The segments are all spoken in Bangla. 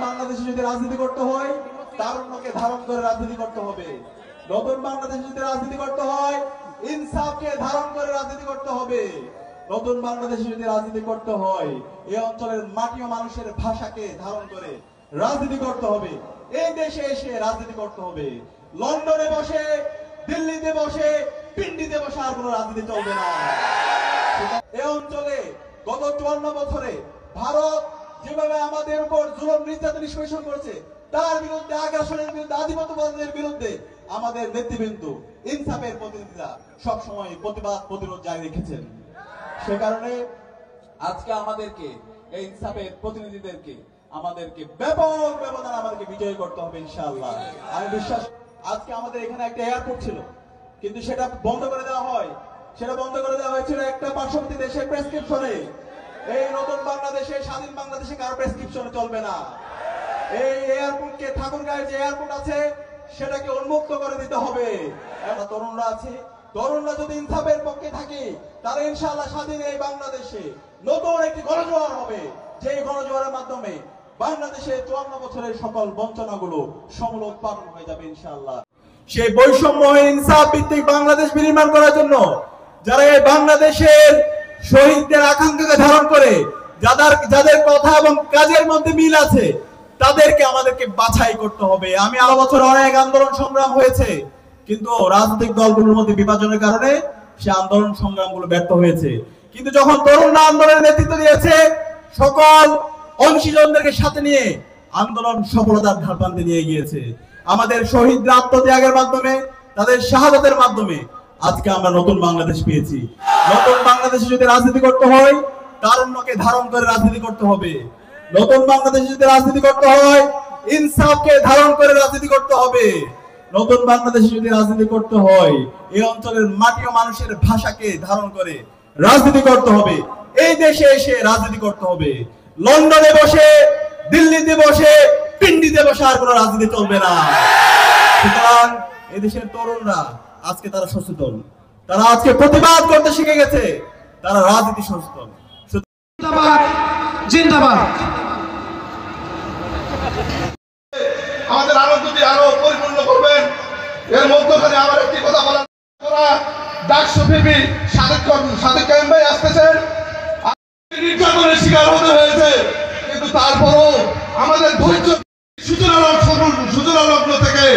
বাংলাদেশে যদি রাজনীতি করতে হয় তারুণ্যকে ধারণ করে রাজনীতি করতে হবে। নতুন বাংলাদেশে যদি রাজনীতি করতে হয় ইনসাফকে ধারণ করে রাজনীতি করতে হবে। নতুন বাংলাদেশে যদি রাজনীতি করতে হয় এই অঞ্চলের মাটি ও মানুষের ভাষাকে ধারণ করে রাজনীতি করতে হবে। এই দেশে এসে রাজনীতি করতে হবে। লন্ডনে বসে, দিল্লিতে বসে, পিন্ডিতে বসে আর কোনো রাজনীতি চলবে না। এই অঞ্চলে গত 54 বছরে ভারত যেভাবে আমাদের উপর জুলুম নির্যাতন নিষ্পেষণ করেছে তার বিরুদ্ধে, আগ্রাসনের বিরুদ্ধে, আধিপত্যবাদের বিরুদ্ধে আমাদের নেতৃবৃন্দ, ইনসাফের প্রতিনিধিরা সবসময় প্রতিবাদ প্রতিরোধ জারি রেখেছেন। সে কারণে আজকে আমাদেরকে এই ইনসাফের প্রতিনিধিদেরকে আমাদেরকে ব্যাপক ব্যবধান আমাদেরকে বিজয় করতে হবে ইনশাআল্লাহ। আমি বিশ্বাস, আজকে আমাদের এখানে একটা এয়ারপোর্ট ছিল কিন্তু সেটা বন্ধ করে দেওয়া হয়। সেটা বন্ধ করে দেওয়া হয়েছিল একটা পার্শ্ববর্তী দেশের প্রেসক্রিপশনে। এই নতুন বাংলাদেশে, স্বাধীন বাংলাদেশে কারো প্রেসক্রিপশনে চলবে না। এই এয়ারপোর্টকে, ঠাকুরগাঁয়ের যে এয়ারপোর্ট আছে সেটাকে উন্মুক্ত করে দিতে হবে। আমরা তরুণরা আছে, তরুণরা যদি ইনসাফের পক্ষে থাকি তাহলে ইনশাআল্লাহ স্বাধীন এই বাংলাদেশে নতুন একটি গণজোয়ার হবে। যে গণজোয়ারের মাধ্যমে বাংলাদেশে 54 বছরের সকল বঞ্চনাগুলো সমূলে উৎপাদন হয়ে যাবে ইনশাআল্লাহ। সেই বৈষম্যহীন ইনসাফ ভিত্তিক বাংলাদেশ বিনির্মাণ করার জন্য যারা এই বাংলাদেশের শহীদদের আকাঙ্ক্ষাকে ধারণ করে, যাদের কথা এবং কাজের মধ্যে মিল আছে, তাদেরকে আমাদেরকে বাছাই করতে হবে। আমি আরো বছর অনেক আন্দোলন সংগ্রাম হয়েছে কিন্তু রাজনৈতিক দলগুলোর মধ্যে বিভাজনের কারণে সে আন্দোলন সংগ্রামগুলো ব্যর্থ হয়েছে। কিন্তু যখন তরুণরা আন্দোলনের নেতৃত্ব দিয়েছে, সকল অংশীজনদেরকে সাথে নিয়ে আন্দোলন সফলতার ধারপ্রান্তে নিয়ে গিয়েছে। আমাদের শহীদরা আত্মত্যাগের মাধ্যমে, তাদের শাহাদাতের মাধ্যমে আজকে আমরা নতুন বাংলাদেশ পেয়েছি। নতুন বাংলাদেশে যদি রাজনীতি করতে হয় তারুণ্যকে ধারণ করে রাজনীতি করতে হবে। নতুন বাংলাদেশে যদি রাজনীতি করতে হয় ইনসাফকে ধারণ করে রাজনীতি করতে হবে। নতুন বাংলাদেশে যদি রাজনীতি করতে হয় এই অঞ্চলের মাটি ও মানুষের ভাষাকে ধারণ করে রাজনীতি করতে হবে। এই দেশে এসে রাজনীতি করতে হবে। লন্ডনে বসে, দিল্লিতে বসে, পিন্ডিতে বসে আর কোনো রাজনীতি চলবে না। সুতরাং এই দেশের তরুণরা আজকে তারা সচেতন, তারা আজকে প্রতিবাদ করতে শিখে গেছে, তারা রাজনীতি সচেতন। জিন্দাবাদ, জিন্দাবাদ। আমাদের আনন্দটি আরো পরিপূর্ণ করবেন। এর মধ্যখানে আমার একটি কথা বলার, ডাকসু বিবি সাদেক কায়েম ভাই আসতেছেন, নির্যাতনের শিকার হতে হয়েছে কিন্তু তারপরও আমাদের ধৈর্য সূচনা লগ্ন থেকে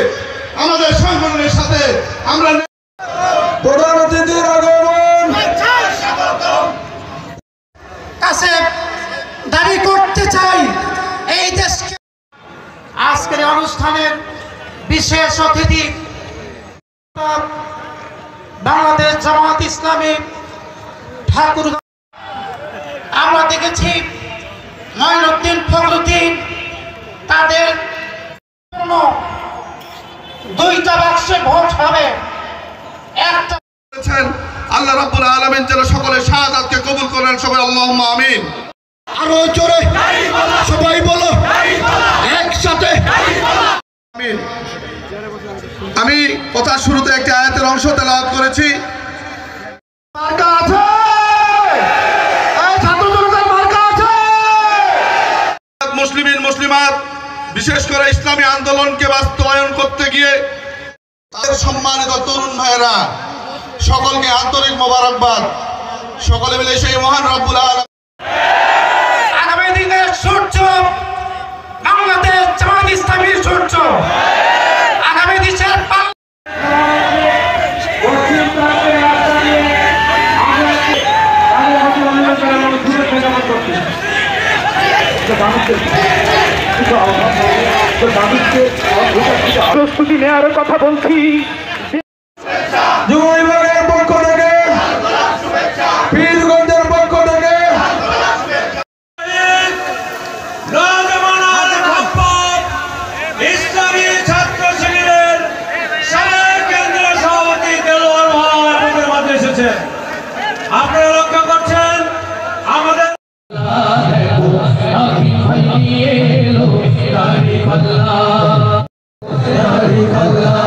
আমাদের সংগঠনের সাথে আমরা প্রধানমন্ত্রীদের আগমন কাছে দাবি করতে চাই এই দেশকে। আজকের অনুষ্ঠানের বিশেষ অতিথি বাংলাদেশ জামায়াত ইসলামী ঠাকুরগাঁও। আমরা দেখেছি মঈনুদ্দিন ফখরুদ্দিন তাদের 2টা বাক্সে ভোট হবে, একটা। আল্লাহ রাব্বুল আলামিন যেন সকলের শাহাদাতকে কবুল করেন, সবাই আল্লাহুম্মা আমিন। আরো জোরে সবাই বলো একসাথে আমিন। আমি কথার শুরুতে একটি আয়াতের অংশ তেলাওয়াত করেছি। মার্কা আছে, এই ছাত্র জনতার মার্কা আছে। মুসলিমিন মুসলিমাত বিশেষ করে ইসলামী আন্দোলনকে বাস্তবায়ন করতে গিয়ে তাদের সম্মানিত তরুণ ভাইয়েরা সকলকে আন্তরিক মোবারকবাদ। সকলে মিলে সেই মহান রব্বুল আলামিন আগামী দিনের সূর্য বাংলাদেশ জামায়াত ইসলামীর সূর্য। আগামী দেশের প্রস্তুতি নেওয়ার কথা বলছি। যুব বিভাগের পক্ষ থেকে, পীরগঞ্জের পক্ষ থেকে ইসলামী ছাত্র শিবিরের সাবেক কেন্দ্রীয় সভাপতি দেলোয়ার ভাই আমাদের মাঝে এসেছে। আপনারা লক্ষ্য করছেন আমাদের Allah